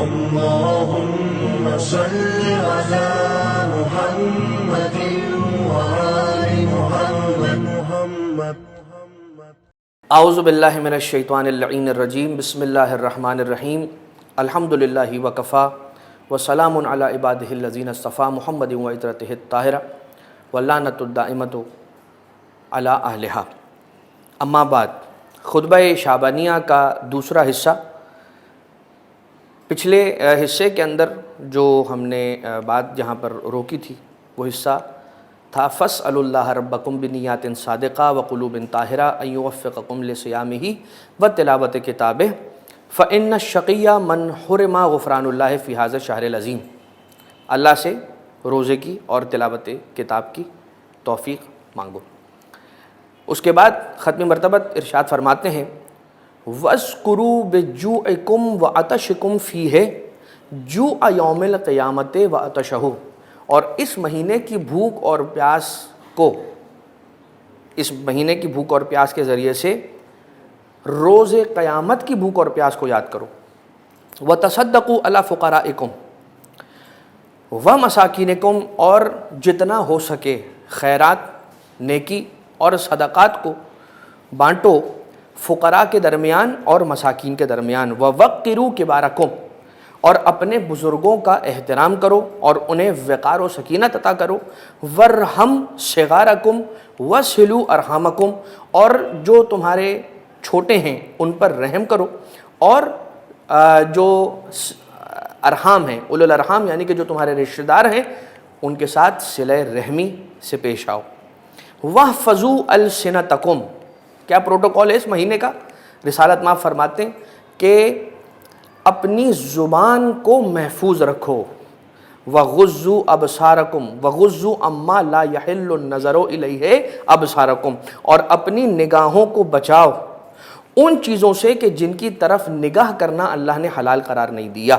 اللهم صل على محمد وآل محمد. اعوذ باللہ من الشیطان اللعین الرجیم. بسم اللہ الرحمن الرحیم. الحمد للہ وکفا وسلام علی عبادہ الذین اصطفیٰ محمد وعطرتہ الطاہرہ واللعنۃ الدائمۃ علی اہلہا. اما بعد، خطبہ شعبانیہ کا دوسرا حصہ. پچھلے حصے کے اندر جو ہم نے بات جہاں پر روکی تھی وہ حصہ تھا فَاسْأَلُوا اللَّهَ رَبَّكُمْ بِنِيَّاتٍ صَادِقَةٍ وَقُلُوبٍ طَاهِرَةٍ أَن يُوَفِّقَكُمْ لِصِيَامِهِ وَتِلَاوَةِ كِتَابِهِ فَإِنَّ الشَّقِيَّ مَنْ حُرِمَ غُفْرَانَ اللَّهِ فِي هَذَا الشَّهْرِ الْعَظِيمِ. اللہ سے روزے کی اور تلاوت کتاب کی توفیق مانگو. اس کے بعد ختم مرتبہ ارشاد فرماتے ہیں وَاذْكُرُوا بِجُوعِكُمْ وَعَطَشِكُمْ فِيهِ جُوعَ يَوْمِ الْقِيَامَةِ وَعَطَشَهُ. اور اس مہینے کی بھوک اور پیاس کو، اس مہینے کی بھوک اور پیاس کے ذریعے سے روز قیامت کی بھوک اور پیاس کو یاد کرو. وَتَصَدَّقُوا عَلَىٰ فُقَرَائِكُمْ وَمَسَاكِينِكُمْ. اور جتنا ہو سکے خیرات، نیکی اور صدقات کو بانٹو فقراء کے درمیان اور مساکین کے درمیان. وَوَقِّرُوا كِبَارَكُمْ. اور اپنے بزرگوں کا احترام کرو اور انہیں وقار و سکینت عطا کرو. وَارْحَمْ صِغَارَكُمْ وَصِلُوا أَرْحَامَكُمْ. اور جو تمہارے چھوٹے ہیں ان پر رحم کرو اور جو ارحام ہیں، اولو الارحام یعنی کہ جو تمہارے رشتہ دار ہیں، ان کے ساتھ صلہ رحمی سے پیش آؤ. وَاحْفَظُوا أَلْسِنَتَكُمْ. کیا پروٹوکول ہے اس مہینے کا؟ رسالت مآب فرماتے ہیں کہ اپنی زبان کو محفوظ رکھو. وَغُضُّوا أَبْصَارَكُمْ وَغُضُّوا عَمَّا لَا يَحِلُّ النَّظَرُ إِلَيْهِ أَبْصَارَكُمْ. اور اپنی نگاہوں کو بچاؤ ان چیزوں سے کہ جن کی طرف نگاہ کرنا اللہ نے حلال قرار نہیں دیا.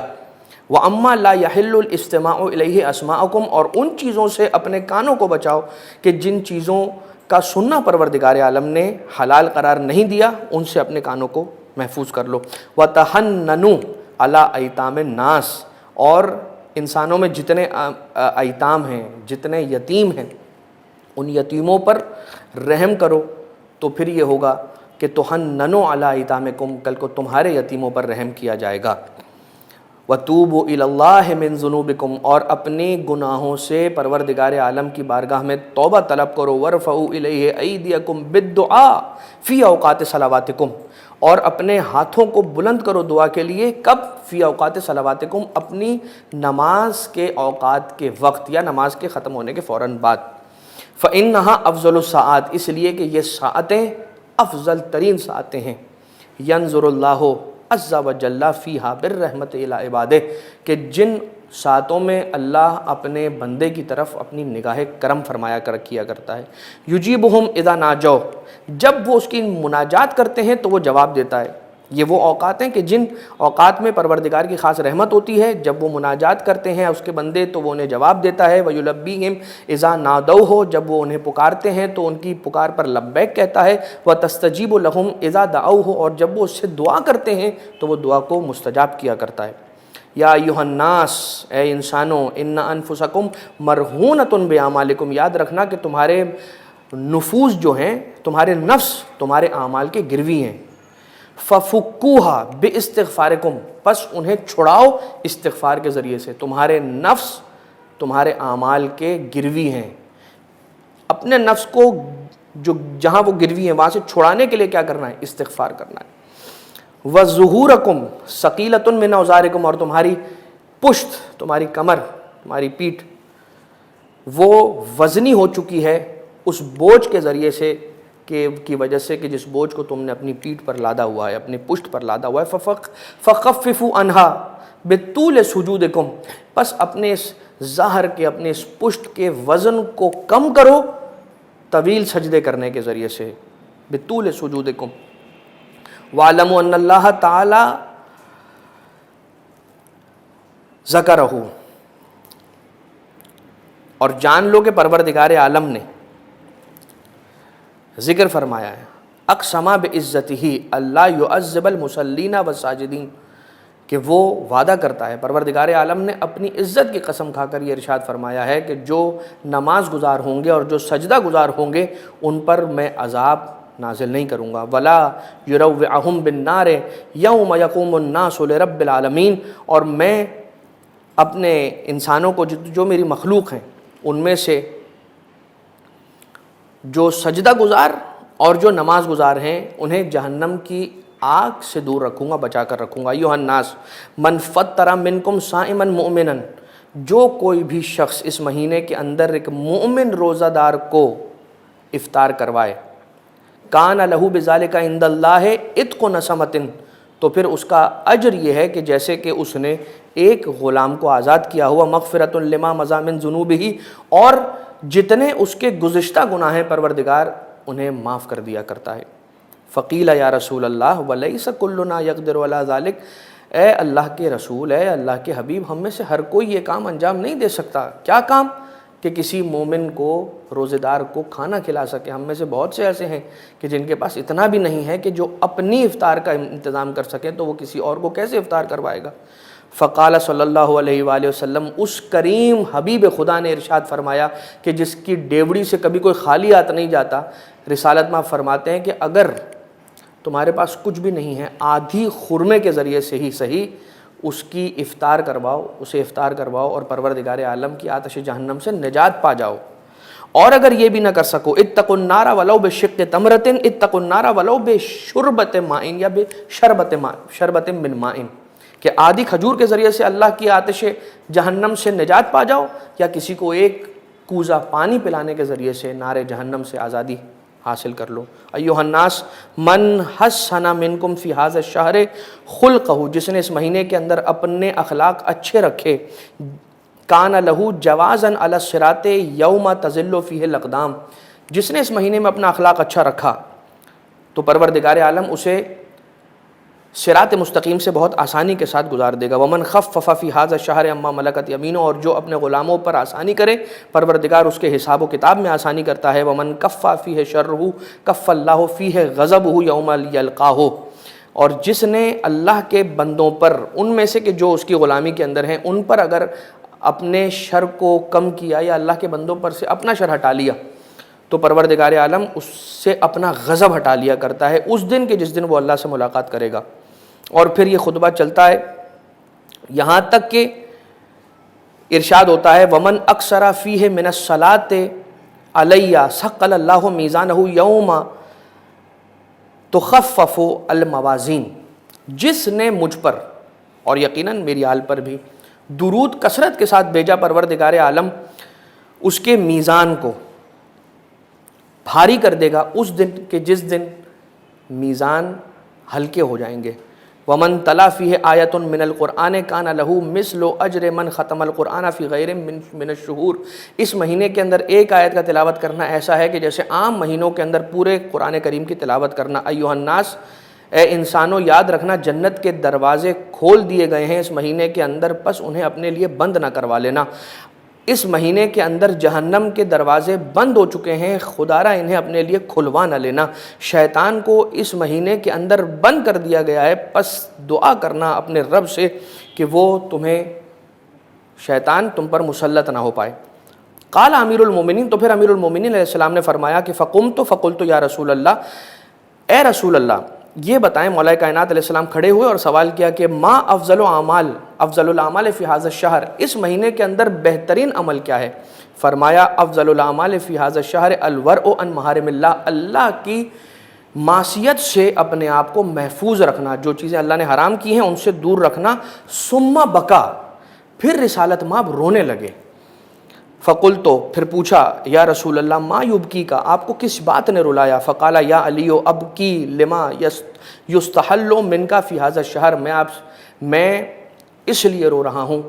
وَأَمَّا لَا يَحِلُّ الْإِسْتِمَاعُ إِلَيْهِ أَسْمَاعُكُمْ. اور ان چیزوں سے اپنے کانوں کو بچاؤ کہ جن چیزوں کا سننا پروردگار عالم نے حلال قرار نہیں دیا ان سے اپنے کانوں کو محفوظ کر لو. وَتَحَنَّنُوا عَلَىٰ أَيْتَامِ النَّاسِ. اور انسانوں میں جتنے ایتام ہیں، جتنے یتیم ہیں، ان یتیموں پر رحم کرو. تو پھر یہ ہوگا کہ تُحَنَّنُوا عَلَىٰ أَيْتَامِكُمْ. کل کو تمہارے یتیموں پر رحم کیا جائے گا. وَتُوبُوا إِلَى اللَّهِ مِن ذُنُوبِكُمْ. اور اپنے گناہوں سے پروردگار عالم کی بارگاہ میں توبہ طلب کرو. وَارْفَعُوا إِلَيْهِ أَيْدِيَكُمْ بِالدُّعَاءِ فِي أَوْقَاتِ صَلَوَاتِكُمْ. اور اپنے ہاتھوں کو بلند کرو دعا کے لیے. کب؟ فی اوقات صلواتکم. اپنی نماز کے اوقات کے وقت یا نماز کے ختم ہونے کے فوراً بعد. فإنها افضل الساعات. اس لیے کہ یہ ساعتیں افضل ترین ساعتیں ہیں. ینظر اللہ عز وجل فیہا بالرحمت الی عبادہ. کہ جن ساعتوں میں اللہ اپنے بندے کی طرف اپنی نگاہ کرم فرمایا کیا کرتا ہے. یجیبہم اذا ناجوا. جب وہ اس کی مناجات کرتے ہیں تو وہ جواب دیتا ہے. یہ وہ اوقات ہیں کہ جن اوقات میں پروردگار کی خاص رحمت ہوتی ہے. جب وہ مناجات کرتے ہیں اس کے بندے تو وہ انہیں جواب دیتا ہے. وَيُلَبِّيهِمْ اِذَا نَادَوْهُ. جب وہ انہیں پکارتے ہیں تو ان کی پکار پر لبیک کہتا ہے. وَتَسْتَجِيبُ لَهُمْ اِذَا دَعَوْهُ. اور جب وہ اس سے دعا کرتے ہیں تو وہ دعا کو مستجاب کیا کرتا ہے. یا ایھا الناس. اے انسانوں. ان انفسکم مرہونۃ باعمالکم. یاد رکھنا کہ تمہارے نفوس جو ہیں، تمہارے نفس تمہارے اعمال کے گروی ہیں. فَفُكُّوهَا بِاِسْتِغْفَارِكُمْ. پس انہیں چھڑاؤ استغفار کے ذریعے سے. تمہارے نفس تمہارے اعمال کے گروی ہیں. اپنے نفس کو جو جہاں وہ گروی ہیں وہاں سے چھڑانے کے لیے کیا کرنا ہے؟ استغفار کرنا ہے. وَظُهُورَكُمْ ثَقِيلَةٌ مِّنْ أَوْزَارِكُمْ. اور تمہاری پشت، تمہاری کمر، تمہاری پیٹھ وہ وزنی ہو چکی ہے اس بوجھ کے ذریعے سے کی وجہ سے کہ جس بوجھ کو تم نے اپنی پیٹھ پر لادا ہوا ہے، اپنی پشت پر لادا ہوا ہے. فَخَفِّفُوا عَنْهَا بِطُولِ سُجُودِكُمْ. پس اپنے اس ظاہر کے، اپنے اس پشت کے وزن کو کم کرو طویل سجدے کرنے کے ذریعے سے. بِطُولِ سُجُودِكُمْ. وَاعْلَمُوا أَنَّ اللَّهَ تَعَالَى ذَكَرَهُ. اور جان لو کہ پروردگار عالم نے ذکر فرمایا ہے. اقسم بعزتہ اللہ یعذب المصلین والساجدین. کہ وہ وعدہ کرتا ہے، پروردگار عالم نے اپنی عزت کی قسم کھا کر یہ ارشاد فرمایا ہے کہ جو نماز گزار ہوں گے اور جو سجدہ گزار ہوں گے ان پر میں عذاب نازل نہیں کروں گا، ولا یروعہم بالنار یوم یقوم الناس لرب العالمین، اور میں اپنے انسانوں کو جو میری مخلوق ہیں ان میں سے جو سجدہ گزار اور جو نماز گزار ہیں انہیں جہنم کی آگ سے دور رکھوں گا، بچا کر رکھوں گا۔ ایھا الناس من فطر منکم صائما مؤمنا، جو کوئی بھی شخص اس مہینے کے اندر ایک مومن روزہ دار کو افطار کروائے، کان لہ بذالک عند اللہ عتق نسمۃ، تو پھر اس کا اجر یہ ہے کہ جیسے کہ اس نے ایک غلام کو آزاد کیا ہوا، مغفرۃ لما مضی من ذنوبہ، اور جتنے اس کے گزشتہ گناہ ہیں پروردگار انہیں معاف کر دیا کرتا ہے۔ فقیل یا رسول اللہ ولیس کلنا یقدر علی ذلک، اے اللہ کے رسول، اے اللہ کے حبیب، ہم میں سے ہر کوئی یہ کام انجام نہیں دے سکتا۔ کیا کام؟ کہ کسی مومن کو، روزے دار کو کھانا کھلا سکے۔ ہم میں سے بہت سے ایسے ہیں کہ جن کے پاس اتنا بھی نہیں ہے کہ جو اپنی افطار کا انتظام کر سکیں، تو وہ کسی اور کو کیسے افطار کروائے گا؟ فقال صلی اللہ علیہ وآلہ وسلم، اس کریم حبیب خدا نے ارشاد فرمایا کہ جس کی ڈیوڑی سے کبھی کوئی خالی ہاتھ نہیں جاتا، رسالت میں فرماتے ہیں کہ اگر تمہارے پاس کچھ بھی نہیں ہے، آدھی خرمے کے ذریعے سے ہی صحیح اس کی افطار کرواؤ، اسے افطار کرواؤ اور پروردگار عالم کی آتش جہنم سے نجات پا جاؤ۔ اور اگر یہ بھی نہ کر سکو، اتقوا النار ولو بشق تمرۃ، اتقوا النار ولو بشربۃ ماء، یا شربۃ من ماء، کہ آدھی کھجور کے ذریعے سے اللہ کی آتش جہنم سے نجات پا جاؤ، یا کسی کو ایک کوزہ پانی پلانے کے ذریعے سے نار جہنم سے آزادی حاصل کر لو۔ ایھا الناس من حسن منکم فی ھذا الشہر خلقہ، جس نے اس مہینے کے اندر اپنے اخلاق اچھے رکھے، کان لہ جوازا علی الصراط یوم تزل فیہ الاقدام، جس نے اس مہینے میں اپنا اخلاق اچھا رکھا تو پروردگار عالم اسے صراط مستقیم سے بہت آسانی کے ساتھ گزار دے گا۔ ومن خفف فی ھذا الشہر اما ملکت یمینہ، اور جو اپنے غلاموں پر آسانی کرے پروردگار اس کے حساب و کتاب میں آسانی کرتا ہے۔ ومن کف فیہ شرہ کف اللہ فیہ غضبہ یوم یلقاہ، اور جس نے اللہ کے بندوں پر، ان میں سے کہ جو اس کی غلامی کے اندر ہیں، ان پر اگر اپنے شر کو کم کیا یا اللہ کے بندوں پر سے اپنا شر ہٹا لیا تو پروردگار عالم اس سے اپنا غضب ہٹا لیا کرتا ہے اس دن کے جس دن وہ اللہ سے ملاقات کرے گا۔ اور پھر یہ خطبہ چلتا ہے یہاں تک کہ ارشاد ہوتا ہے ومن اکثر فیہ من الصلاۃ علیہ ثقل اللہ میزانہ یوم تخفف الموازین، جس نے مجھ پر اور یقیناً میری آل پر بھی درود کثرت کے ساتھ بھیجا، پروردگار عالم اس کے میزان کو بھاری کر دے گا اس دن کہ جس دن میزان ہلکے ہو جائیں گے۔ ومن تلا فیہ آیۃ من القرآن کان لہ مثل اجر من ختم القرآن فی غیر من الشہور، اس مہینے کے اندر ایک آیت کا تلاوت کرنا ایسا ہے کہ جیسے عام مہینوں کے اندر پورے قرآن کریم کی تلاوت کرنا۔ ایھا الناس، اے انسانوں، یاد رکھنا جنت کے دروازے کھول دیے گئے ہیں اس مہینے کے اندر، پس انہیں اپنے لیے بند نہ کروا لینا۔ اس مہینے کے اندر جہنم کے دروازے بند ہو چکے ہیں، خدارہ انہیں اپنے لیے کھلوا نہ لینا۔ شیطان کو اس مہینے کے اندر بند کر دیا گیا ہے، پس دعا کرنا اپنے رب سے کہ وہ شیطان تم پر مسلط نہ ہو پائے۔ قال امیر المومنین، تو پھر امیر المومنین علیہ السلام نے فرمایا کہ فقلت یا رسول اللہ، اے رسول اللہ یہ بتائیں، مولا کائنات علیہ السلام کھڑے ہوئے اور سوال کیا کہ ما افضل الاعمال فی ھذا الشہر، اس مہینے کے اندر بہترین عمل کیا ہے؟ فرمایا افضل الاعمال فی ھذا الشہر الورع عن محارم اللہ، اللہ کی معصیت سے اپنے آپ کو محفوظ رکھنا، جو چیزیں اللہ نے حرام کی ہیں ان سے دور رکھنا۔ ثم بکا، پھر رسالت مآب رونے لگے۔ فقلت، پھر پوچھا یا رسول اللہ ما یبکی کا، آپ کو کس بات نے رلایا؟ فقال یا علی ابکی لما یستحل منک فی ھذا الشہر، میں اس لیے رو رہا ہوں،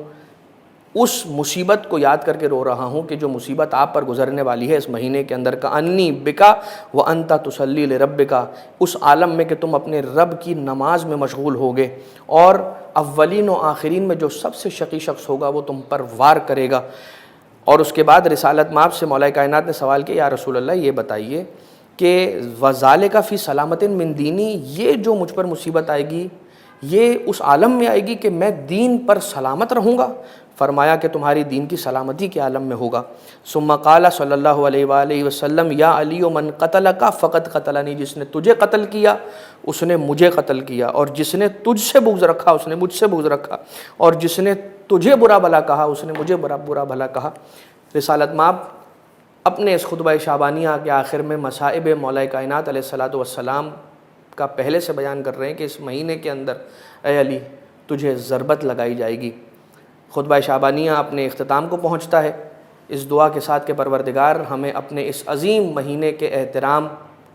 اس مصیبت کو یاد کر کے رو رہا ہوں کہ جو مصیبت آپ پر گزرنے والی ہے اس مہینے کے اندر، کأنی بکا وانت تصلی لربک، اس عالم میں کہ تم اپنے رب کی نماز میں مشغول ہوگے اور اولین و آخرین میں جو سب سے شقی شخص ہوگا وہ تم پر وار کرے گا۔ اور اس کے بعد رسالت مآب سے مولا کائنات نے سوال کیا یا رسول اللہ یہ بتائیے کہ وذالک فی سلامت من دینی، یہ جو مجھ پر مصیبت آئے گی یہ اس عالم میں آئے گی کہ میں دین پر سلامت رہوں گا؟ فرمایا کہ تمہاری دین کی سلامتی کے عالم میں ہوگا۔ ثم قال صلی اللہ علیہ وآلہ وسلم یا علی من قتلک فقد قتلنی، جس نے تجھے قتل کیا اس نے مجھے قتل کیا، اور جس نے تجھ سے بغض رکھا اس نے مجھ سے بغض رکھا، اور جس نے تجھے برا بھلا کہا اس نے مجھے برا بھلا کہا۔ رسالت مآب اپنے اس خطبہ شعبانیہ کے آخر میں مصائب مولا کائنات علیہ الصلوۃ والسلام کا پہلے سے بیان کر رہے ہیں کہ اس مہینے کے اندر اے علی تجھے ضربت لگائی جائے گی۔ خطبہ شعبانیہ اپنے اختتام کو پہنچتا ہے اس دعا کے ساتھ کہ پروردگار ہمیں اپنے اس عظیم مہینے کے احترام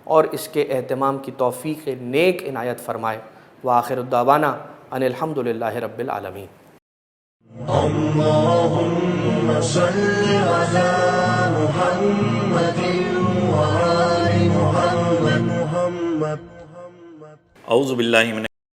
اور اس کے اہتمام کی توفیق نیک عنایت فرمائے۔ وآخر الدعوانا ان الحمد للہ رب العالمین۔ اللهم صل على محمد وآل محمد۔ اعوذ باللہ من